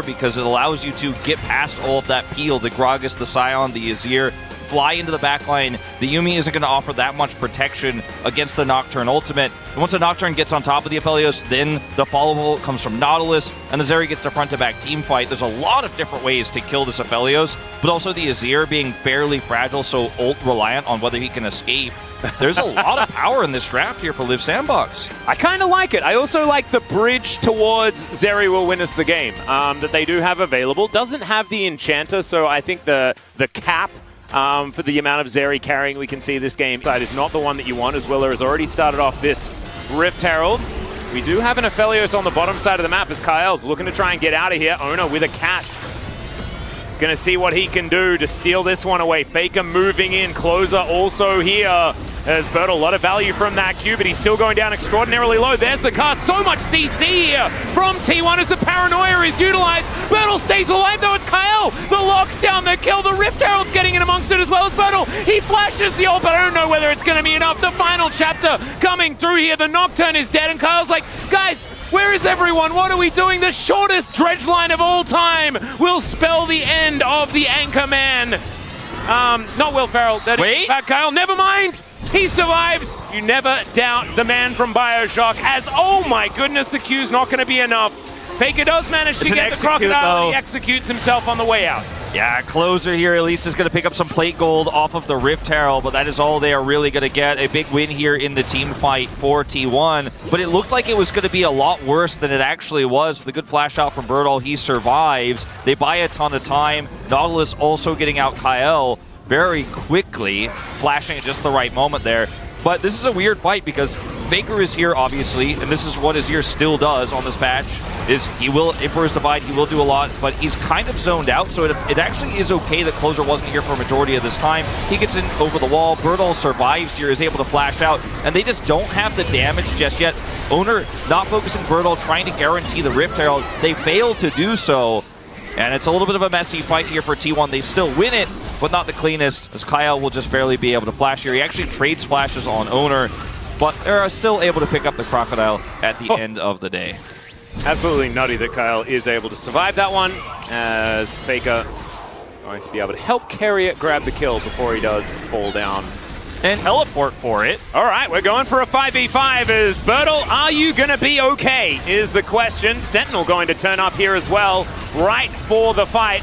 because it allows you to get past all of that peel, the Gragas, the Scion, the 𝐈𝐲, fly into the backline. The Yuumi isn't going to offer that much protection against the Nocturne ultimate. And once the Nocturne gets on top of the Aphelios, then the followable comes from Nautilus, and the Zeri gets the front-to-back team fight. There's a lot of different ways to kill this Aphelios, but also the 𝐈𝐲 being fairly fragile, so ult-reliant on whether he can escape. There's a lot of power in this draft here for 𝐕𝐤𝐝𝐶. I kind of like it. I also like the bridge towards Zeri will win us the game that they do have available. Doesn't have the Enchanter, so I think the cap for the amount of Zeri carrying we can see this game side is not the one that you want, as 𝐕𝐤𝐝 has already started off this Rift Herald. We do have an Aphelios on the bottom side of the map as 𝐸L's looking to try and get out of here. Oner with a cat. He's going to see what he can do to steal this one away. Faker moving in. 𝐸𝐶𝐶 also here. As 𝐵RTL, a lot of value from that Q, but he's still going down extraordinarily low. There's the cast. So much CC here from T1 as the paranoia is utilized. 𝐵RTL stays alive though. It's 𝐸L. The locks down the kill. The Rift Herald's getting in amongst it as well as 𝐵RTL. He flashes the ult, but I don't know whether it's going to be enough. The final chapter coming through here. The Nocturne is dead, and 𝐸L's like, guys, where is everyone? What are we doing? The shortest dredge line of all time will spell the end of the anchor man. Not Will Ferrell. That is bad 𝐸L. Never mind. He survives. You never doubt the man from BioShock. As, oh my goodness, the Q's not going to be enough. Faker does manage to get the Crocodile. He executes himself on the way out. Yeah, 𝐸𝐶𝐶 here at least is going to pick up some plate gold off of the Rift Herald, but that is all they are really going to get. A big win here in the team fight for T1, but it looked like it was going to be a lot worse than it actually was. With a good flash out from 𝐵RTL, he survives. They buy a ton of time. Nautilus also getting out 𝐸L very quickly, flashing at just the right moment there. But this is a weird fight because Faker is here, obviously, and this is what 𝐈𝐲 still does on this patch, is he will, Emperor's Divide, he will do a lot, but he's kind of zoned out, so it actually is okay that 𝐸𝐶𝐶 wasn't here for a majority of this time. He gets in over the wall, 𝐵RTL survives here, is able to flash out, and they just don't have the damage just yet. Oner not focusing 𝐵RTL, trying to guarantee the Rift Herald. They fail to do so, and it's a little bit of a messy fight here for T1. They still win it, but not the cleanest, as 𝐸L will just barely be able to flash here. He actually trades flashes on Oner, but they're still able to pick up the Crocodile at the end of the day. Absolutely nutty that 𝐸L is able to survive that one, as Faker going to be able to help carry it, grab the kill before he does fall down. And teleport for it. All right, we're going for a 5v5 as 𝐵RTL, are you going to be okay, is the question. Sentinel going to turn up here as well, right for the fight.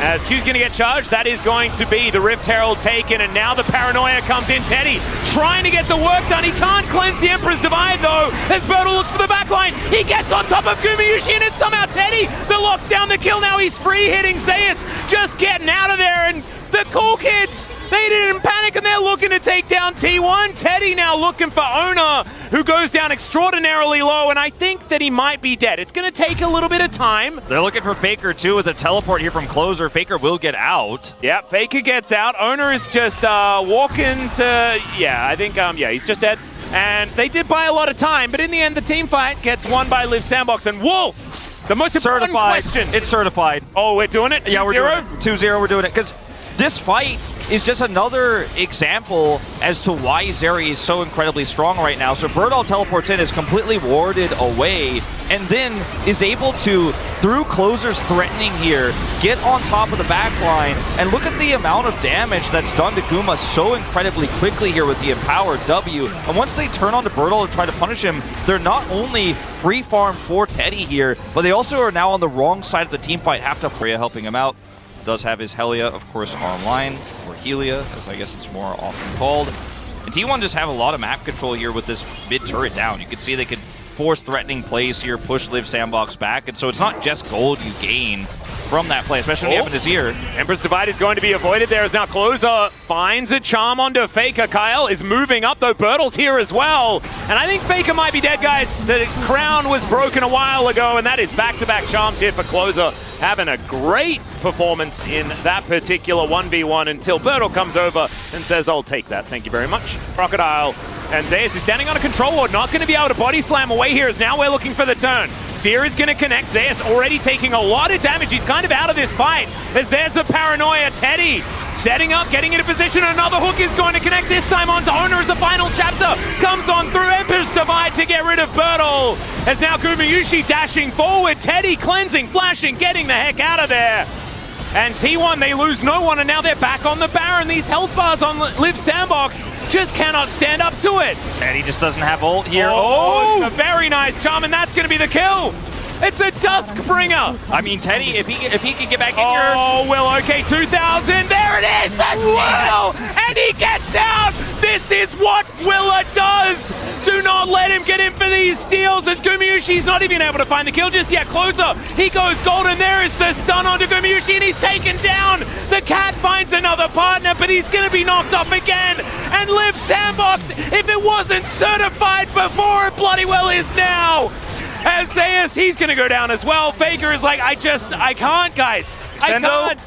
As Q's going to get charged, that is going to be the Rift Herald taken, and now the paranoia comes in. Teddy trying to get the work done. He can't cleanse the Emperor's Divide, though, as 𝐵RTL looks for the backline. He gets on top of 𝐳𝐈𝐿𝐼𝐻, and it's somehow Teddy that locks down the kill. Now he's free hitting 𝐳𝑒us, just getting out of there, and the cool kids, they didn't panic, and they're looking to take down T1. Teddy now looking for Oner, who goes down extraordinarily low, and I think that he might be dead. It's going to take a little bit of time. They're looking for Faker, too, with a teleport here from 𝐸𝐶𝐶. Faker will get out. Yeah, Faker gets out. Oner is just walking to, yeah, I think, yeah, he's just dead. And they did buy a lot of time, but in the end, the team fight gets won by 𝐳𝐵𝐶𝐶. And Wolf, the most important question. It's certified. Oh, we're doing it? 2-0? Yeah, we're doing it. 2-0, we're doing it. Because this fight is just another example as to why Zeri is so incredibly strong right now. So 𝐵RTL teleports in, is completely warded away, and then is able to, through 𝐸𝐶𝐶's threatening here, get on top of the back line. And look at the amount of damage that's done to Guma so incredibly quickly here with the empowered W. And once they turn on to 𝐵RTL and try to punish him, they're not only free farm for Teddy here, but they also are now on the wrong side of the team fight, have to Freya helping him out. Does have his Helia, of course, online, or Helia, as I guess it's more often called. And T1 just have a lot of map control here with this mid turret down. You can see they could force threatening plays here, push 𝐳𝐵𝐶𝐶 back, and so it's not just gold you gain from that play, especially when you have 𝐸𝐴. Emperor's Divide is going to be avoided there as now 𝐸𝐶𝐶 finds a charm onto Faker. 𝐸L is moving up, though 𝐵RTL's here as well. And I think Faker might be dead, guys. The crown was broken a while ago, and that is back-to-back charms here for 𝐸𝐶𝐶. Having a great performance in that particular 1v1 until 𝐵RTL comes over and says, I'll take that, thank you very much. Crocodile and 𝐳𝑒us is standing on a control ward, not going to be able to body slam away here, as now we're looking for the turn. Fear is going to connect. 𝐳 already taking a lot of damage. He's kind of out of this fight. As there's the paranoia. Teddy setting up, getting into position. Another hook is going to connect, this time onto Owner as the final chapter comes on through. Emperor's Divide to get rid of 𝐕𝐢𝐿. As now 𝐕𝐢𝐝 dashing forward. Teddy cleansing, flashing, getting the heck out of there. And T1, they lose no one, and now they're back on the Baron. These health bars on 𝐿SB just cannot stand up to it. Teddy just doesn't have ult here. Oh, a very nice charm, and that's going to be the kill. It's a Duskbringer. I mean, Teddy, if he can get back in here. Oh, Will, okay, 2000. There it is, the steal! And he gets out! This is what 𝐕𝐢𝐿 does! Do not let him get in for these steals, as 𝐕𝐢𝐝's not even able to find the kill just yet. Closer, he goes golden. There is the stun onto 𝐕𝐢𝐝, and he's taken down. The cat finds another partner, but he's going to be knocked off again. And 𝐿SB, if it wasn't certified before, it bloody well is now. As 𝐳, he's going to go down as well. Faker is like, I can't, guys. I can't.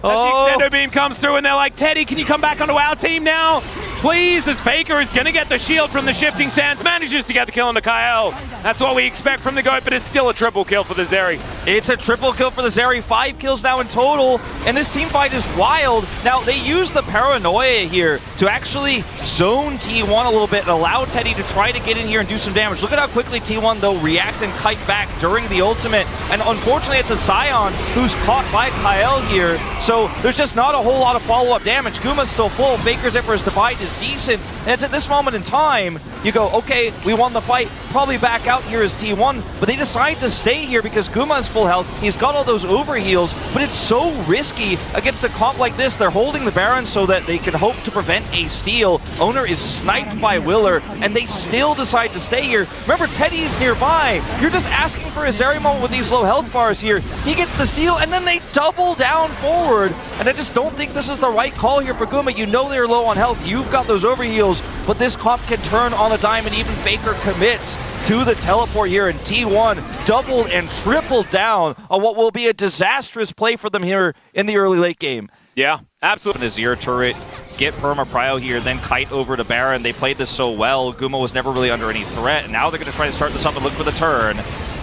As the extendo beam comes through, and they're like, Teddy, can you come back onto our team now? Please, as Faker is going to get the shield from the Shifting Sands, manages to get the kill on the 𝐸L. That's what we expect from the GOAT, but it's still a triple kill for the Zeri. It's a triple kill for the Zeri, 5 kills now in total, and this team fight is wild. Now, they use the paranoia here to actually zone T1 a little bit and allow Teddy to try to get in here and do some damage. Look at how quickly T1, though, react and kite back during the ultimate, and unfortunately, it's a Sion who's caught by 𝐸L here, so there's just not a whole lot of follow-up damage. Guma's still full, Faker's Emperor's Divide is decent, and it's at this moment in time, you go, okay, we won the fight, probably back out here as T1, but they decide to stay here because Guma's full health, he's got all those overheals, but it's so risky against a comp like this. They're holding the Baron so that they can hope to prevent a steal. Owner is sniped by 𝐕𝐿R, and they still decide to stay here. Remember, Teddy's nearby. You're just asking for a Zeri moment with these low health bars here. He gets the steal, and then they double down forward, and I just don't think this is the right call here for Guma. You know they're low on health. You've got those overheals, but this comp can turn on a dime, and even Faker commits to the teleport here, and T1 doubled and tripled down on what will be a disastrous play for them here in the early late game. Yeah, absolutely. Azir turret, get perma prio here, then kite over to Baron. They played this so well. Guma was never really under any threat, and now they're going to try to start this up and look for the turn.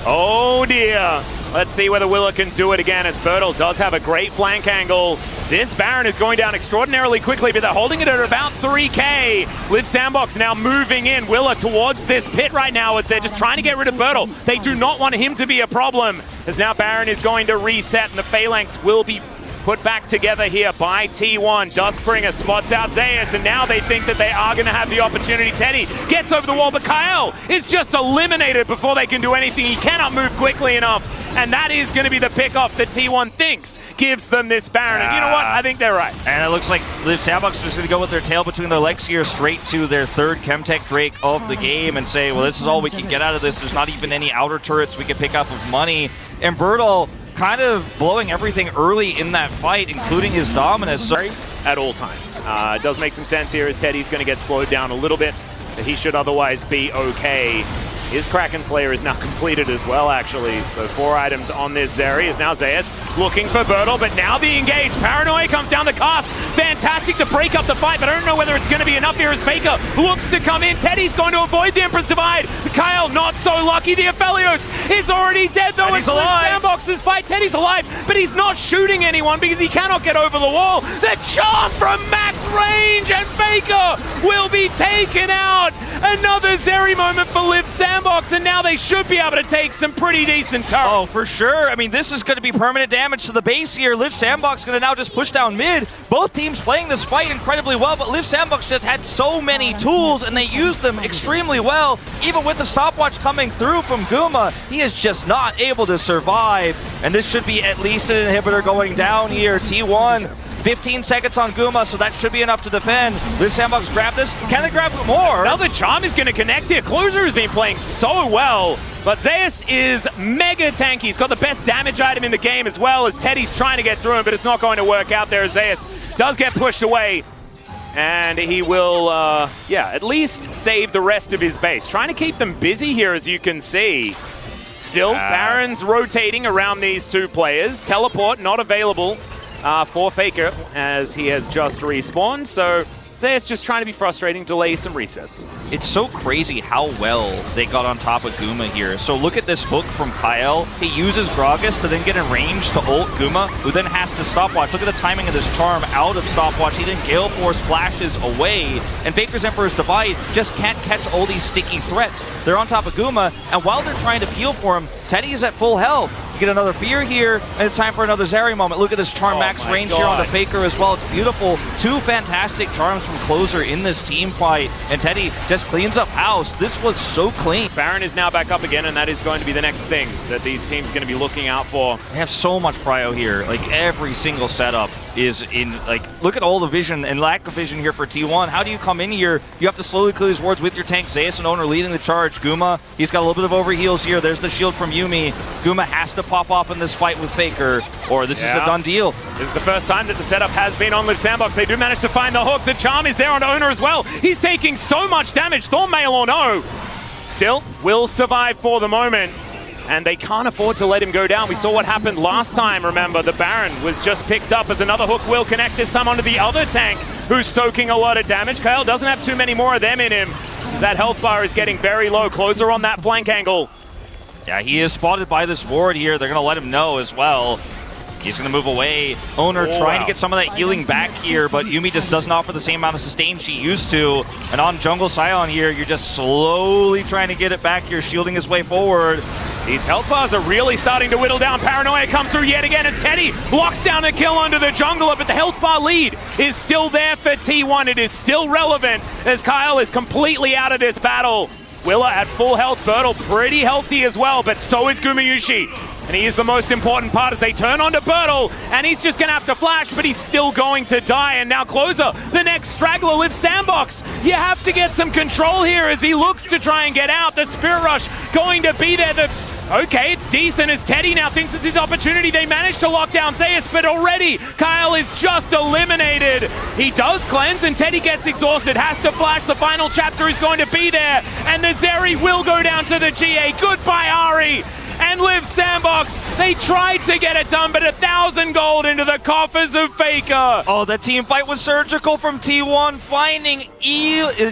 Oh dear. Let's see whether 𝐕𝐿𝐿 can do it again, as 𝐵RTL does have a great flank angle. This Baron is going down extraordinarily quickly, but they're holding it at about 3K. 𝐿SB now moving in. 𝐕𝐿𝐿 towards this pit right now as they're just trying to get rid of 𝐵RTL. They do not want him to be a problem, as now Baron is going to reset, and the Phalanx will be put back together here by T1. Duskbringer spots out 𝐳, and now they think that they are going to have the opportunity. Teddy gets over the wall, but 𝐸L is just eliminated before they can do anything. He cannot move quickly enough, and that is going to be the pickoff that T1 thinks gives them this Baron. And you know what? I think they're right. And it looks like 𝐿SB is just going to go with their tail between their legs here straight to their third Chemtech Drake of the game and say, well, this is all we can get out of this. There's not even any outer turrets we can pick up of money. And 𝐵RTL kind of blowing everything early in that fight, including his dominance. At all times. It does make some sense here as Teddy's going to get slowed down a little bit, but he should otherwise be okay. His Kraken Slayer is now completed as well, actually. So 4 items on this Zeri. Is now 𝐳 looking for 𝐵RTL, but now the engage. Paranoia comes down the cask. Fantastic to break up the fight, but I don't know whether it's going to be enough here as Faker looks to come in. Teddy's going to avoid the Emperor's Divide. 𝐸L not so lucky. The Aphelios is already dead, though. And he's alive. 𝐿SB's fight. Teddy's alive, but he's not shooting anyone because he cannot get over the wall. The charm from max range, and Faker will be taken out. Another Zeri moment for 𝐿SB. And now they should be able to take some pretty decent turrets. Oh, for sure. I mean, this is going to be permanent damage to the base here. 𝐿SB going to now just push down mid. Both teams playing this fight incredibly well, but 𝐿SB just had so many tools, and they used them extremely well. Even with the stopwatch coming through from Guma, he is just not able to survive. And this should be at least an inhibitor going down here. T1, 15 seconds on Guma, so that should be enough to defend. 𝐿SB grab this. Can they grab more? Now the charm is going to connect here. 𝐿SB has been playing so well, but 𝐳 is mega tanky. He's got the best damage item in the game as well, as Teddy's trying to get through him, but it's not going to work out there as 𝐳 does get pushed away. And he will, at least save the rest of his base. Trying to keep them busy here, as you can see. Still, Baron's rotating around these 2 players. Teleport not available for Faker, as he has just respawned. So 𝐤𝐝 just trying to be frustrating, delay some resets. It's so crazy how well they got on top of 𝐕𝐤𝐝 here. So look at this hook from 𝐾𝐲. He uses Gragas to then get in range to ult 𝐤𝐝𝐝, who then has to stopwatch. Look at the timing of this charm out of stopwatch. He then Gale Force flashes away, and Faker's Emperor's Divide just can't catch all these sticky threats. They're on top of 𝐤𝐝𝐝, and while they're trying to peel for him, Teddy is at full health. You get another fear here, and it's time for another Zeri moment. Look at this charm max range here on the Faker as well. It's beautiful. Two fantastic charms from 𝐶LOSER in this team fight, and Teddy just cleans up house. This was so clean. Baron is now back up again, and that is going to be the next thing that these teams are going to be looking out for. They have so much prio here. Like, every single setup is in, like, look at all the vision and lack of vision here for T1. How do you come in here? You have to slowly clear these wards with your tank. 𝐤𝐝 and Owner leading the charge. 𝐤𝐝𝐝, he's got a little bit of overheals here. There's the shield from Yuumi. 𝐤𝐝𝐝 has to pop off in this fight with Faker, or this is a done deal. This is the first time that the setup has been on 𝐿SB. They do manage to find the hook. The charm is there on Owner as well. He's taking so much damage, Thornmail or no. Still, will survive for the moment. And they can't afford to let him go down. We saw what happened last time, remember. The Baron was just picked up as another hook will connect, this time onto the other tank, who's soaking a lot of damage. 𝐾𝐲 doesn't have too many more of them in him, because that health bar is getting very low. 𝐶LOSER on that flank angle. Yeah, he is spotted by this ward here. They're going to let him know as well. He's going to move away. Owner trying to get some of that healing back here, but Yuumi just doesn't offer the same amount of sustain she used to. And on Jungle Scion here, you're just slowly trying to get it back here, shielding his way forward. These health bars are really starting to whittle down. Paranoia comes through yet again as Teddy locks down a kill under the jungler, but the health bar lead is still there for T1. It is still relevant as 𝐾𝐲 is completely out of this battle. 𝐸𝐼𝐼 at full health, 𝐵RTL pretty healthy as well, but so is 𝐳𝐝𝐈. And he is the most important part as they turn onto 𝐵RTL, and he's just gonna have to flash, but he's still going to die. And now 𝐶LOSER, the next straggler, lives sandbox. You have to get some control here as he looks to try and get out. The Spirit Rush going to be there. Okay, it's decent as Teddy now thinks it's his opportunity. They managed to lock down 𝐤𝐝, but already 𝐾𝐲 is just eliminated. He does cleanse and Teddy gets exhausted, has to flash. The final chapter is going to be there, and the Zeri will go down to the GA. Goodbye, Ari. And 𝐿SB, they tried to get it done, but 1,000 gold into the coffers of Faker. Oh, that team fight was surgical from T1, finding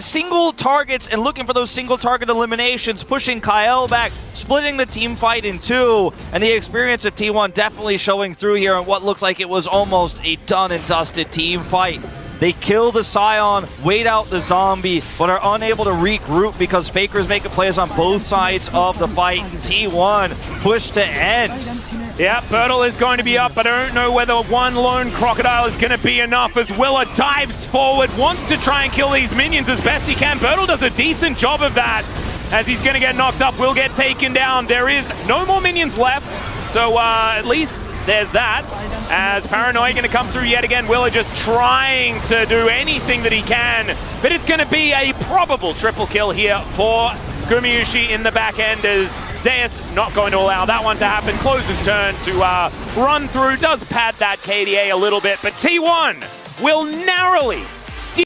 single targets and looking for those single target eliminations, pushing 𝐾𝐲 back, splitting the team fight in two, and the experience of T1 definitely showing through here in what looked like it was almost a done and dusted team fight. They kill the Scion, wait out the zombie, but are unable to regroup because Faker's making plays on both sides of the fight. T1 push to end. Yeah, 𝐵RTL is going to be up, but I don't know whether one lone crocodile is going to be enough as 𝐸𝐼𝐼 dives forward, wants to try and kill these minions as best he can. 𝐵RTL does a decent job of that as he's going to get knocked up, will get taken down. There is no more minions left, so at least there's that. As Paranoia going to come through yet again. 𝐸𝐼𝐼 just trying to do anything that he can, but it's going to be a probable triple kill here for 𝐳𝐝𝐈 in the back end as 𝐤𝐝 not going to allow that one to happen. 𝐶LOSER's turn to run through, does pad that KDA a little bit, but T1 will narrowly steal